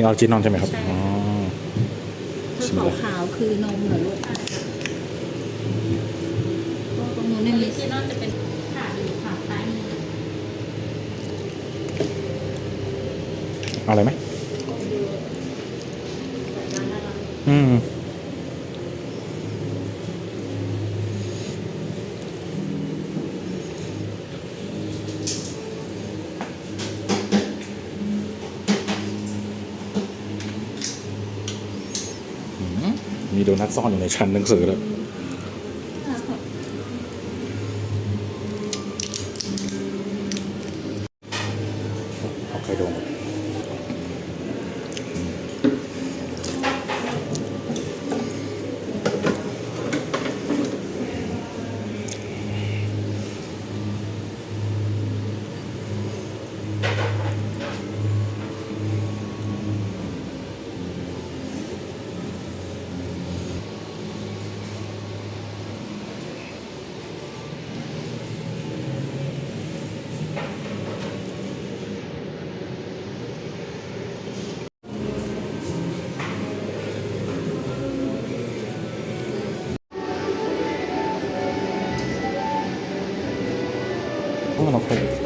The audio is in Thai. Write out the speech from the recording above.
ออริจินอลใช่ไหมครับอ๋อ คือขาวๆคือนมเหรอลูกตรงนู้นเนี่ยมีที่นอกจะเป็นขาอยู่ฝั่งซ้ายมือเอาอะไรไหมอืมมีโดนัทซ่อนอยู่ในชั้นหนังสือแล้วเอาไข่โดงเราเคย